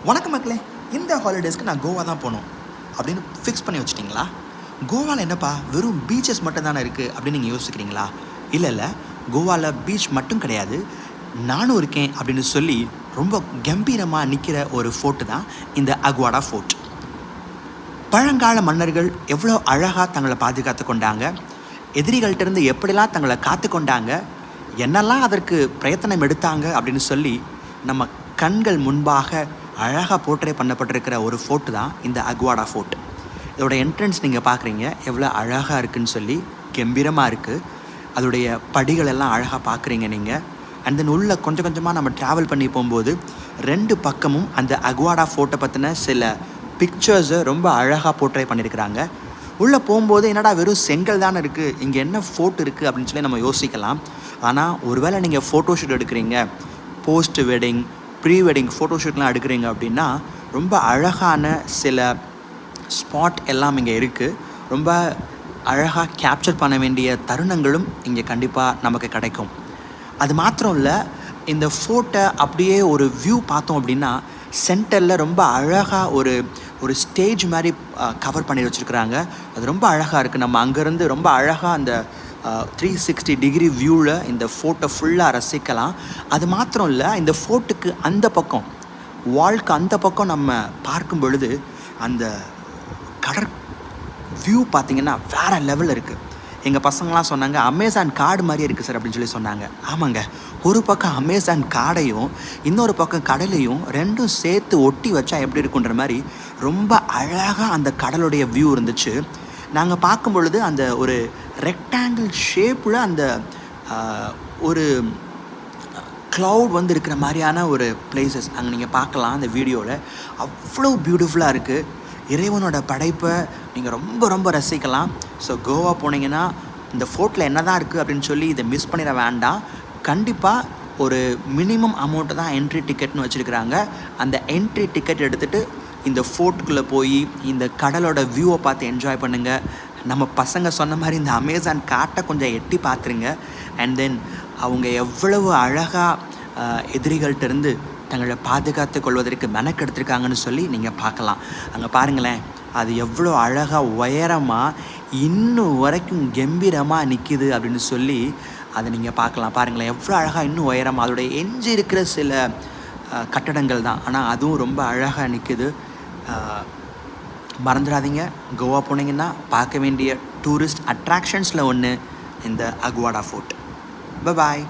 வணக்கம் மக்களே, இந்த ஹாலிடேஸ்க்கு நான் கோவா தான் போகணும் அப்படின்னு ஃபிக்ஸ் பண்ணி வச்சிட்டிங்களா? கோவாவில் என்னப்பா வெறும் பீச்சஸ் மட்டும் தானே இருக்குது அப்படின்னு நீங்கள் யோசிக்கிறீங்களா? இல்லை, கோவாவில் பீச் மட்டும் கிடையாது, நானும் இருக்கேன் அப்படின்னு சொல்லி ரொம்ப கம்பீரமாக நிற்கிற ஒரு ஃபோர்ட்டு தான் இந்த அக்வாடா ஃபோர்ட். பழங்கால மன்னர்கள் எவ்வளோ அழகாக தங்களை பாதுகாத்து கொண்டாங்க, எதிரிகள்கிட்டருந்து எப்படிலாம் தங்களை காத்து கொண்டாங்க, என்னெல்லாம் அதற்கு பிரயத்தனம் எடுத்தாங்க அப்படின்னு சொல்லி நம்ம கண்கள் முன்பாக அழகாக போர்ட்ரே பண்ணப்பட்டிருக்கிற ஒரு ஃபோர்ட்டு தான் இந்த அக்வாடா ஃபோர்ட். இதோட என்ட்ரன்ஸ் நீங்கள் பார்க்குறீங்க எவ்வளோ அழகாக இருக்குதுன்னு சொல்லி, கம்பீரமாக இருக்குது. அதோடைய படிகள் எல்லாம் அழகாக பார்க்குறீங்க நீங்கள். அண்ட் தென் உள்ளே கொஞ்சம் கொஞ்சமாக நம்ம ட்ராவல் பண்ணி போகும்போது ரெண்டு பக்கமும் அந்த அக்வாடா ஃபோர்ட்டை பற்றின சில பிக்சர்ஸை ரொம்ப அழகாக போர்ட்ரே பண்ணியிருக்கிறாங்க. உள்ளே போகும்போது என்னடா வெறும் செங்கல் தானே இருக்குது, இங்கே என்ன ஃபோர்ட் இருக்குது அப்படின்னு சொல்லி நம்ம யோசிக்கலாம். ஆனால் ஒருவேளை நீங்கள் ஃபோட்டோஷூட் எடுக்கிறீங்க, போஸ்ட் வெட்டிங், ப்ரீ வெட்டிங் ஃபோட்டோஷூட்லாம் எடுக்கிறீங்க அப்படின்னா ரொம்ப அழகான சில ஸ்பாட் எல்லாம் இங்கே இருக்குது. ரொம்ப அழகாக கேப்சர் பண்ண வேண்டிய தருணங்களும் இங்கே கண்டிப்பாக நமக்கு கிடைக்கும். அது மாத்திரம் இல்லை, இந்த ஃபோர்ட்டை அப்படியே ஒரு வியூ பார்த்தோம் அப்படின்னா சென்டரில் ரொம்ப அழகாக ஒரு ஸ்டேஜ் மாதிரி கவர் பண்ணி வச்சுருக்குறாங்க. அது ரொம்ப அழகாக இருக்குது. நம்ம அங்கேருந்து ரொம்ப அழகாக அந்த 360 டிகிரி வியூவில் இந்த ஃபோர்ட்டை ஃபுல்லாக ரசிக்கலாம். அது மாத்திரம் இல்லை, இந்த ஃபோர்ட்டுக்கு அந்த பக்கம், வால்க்கு அந்த பக்கம் நம்ம பார்க்கும் பொழுது அந்த கடற் வியூ பார்த்திங்கன்னா வேறு லெவலில் இருக்குது. எங்கள் பசங்களாம் சொன்னாங்க, அமேசான் காடு மாதிரி இருக்குது சார் அப்படின்னு சொல்லி சொன்னாங்க. ஆமாங்க, ஒரு பக்கம் அமேசான் காடையும் இன்னொரு பக்கம் கடலையும் ரெண்டும் சேர்த்து ஒட்டி வச்சா எப்படி இருக்குன்ற மாதிரி ரொம்ப அழகாக அந்த கடலுடைய வியூ இருந்துச்சு. நாங்கள் பார்க்கும் பொழுது அந்த ஒரு ரெக்டாங்கிள் ஷேப்பில் அந்த ஒரு க்ளவுட் வந்து இருக்கிற மாதிரியான ஒரு பிளேசஸ் அங்கே நீங்கள் பார்க்கலாம். அந்த வீடியோவில் அவ்வளோ பியூட்டிஃபுல்லாக இருக்குது. இறைவனோட படைப்பை நீங்கள் ரொம்ப ரொம்ப ரசிக்கலாம். ஸோ கோவா போனீங்கன்னா இந்த ஃபோர்ட்டில் என்ன தான் இருக்குது அப்படின்னு சொல்லி இதை மிஸ் பண்ணிட வேண்டாம். கண்டிப்பாக ஒரு மினிமம் அமௌண்ட்டு தான் என்ட்ரி டிக்கெட்னு வச்சுருக்கிறாங்க. அந்த என்ட்ரி டிக்கெட் எடுத்துகிட்டு இந்த ஃபோர்ட்டுக்குள்ளே போய் இந்த கடலோட வியூவை பார்த்து என்ஜாய் பண்ணுங்கள். நம்ம பசங்க சொன்ன மாதிரி இந்த அமேசான் காட்டை கொஞ்சம் எட்டி பார்த்துருங்க. அண்ட் தென் அவங்க எவ்வளவு அழகாக எதிரிகள்கிட்டருந்து தங்களை பாதுகாத்து கொள்வதற்கு மெனக்கெடுத்துருக்காங்கன்னு சொல்லி நீங்கள் பார்க்கலாம். அங்கே பாருங்களேன், அது எவ்வளோ அழகாக உயரமாக இன்னும் வரைக்கும் கம்பீரமாக நிற்கிது அப்படின்னு சொல்லி அதை நீங்கள் பார்க்கலாம். பாருங்களேன் எவ்வளோ அழகாக இன்னும் உயரமாக, அதோடைய எஞ்சி இருக்கிற சில கட்டடங்கள் தான், ஆனால் அதுவும் ரொம்ப அழகாக நிற்குது. மறந்துடாதீங்க, கோவா போனீங்கன்னா பார்க்க வேண்டிய டூரிஸ்ட் அட்ராக்ஷன்ஸில் ஒன்று இந்த அக்வாடா ஃபோர்ட். பாய்.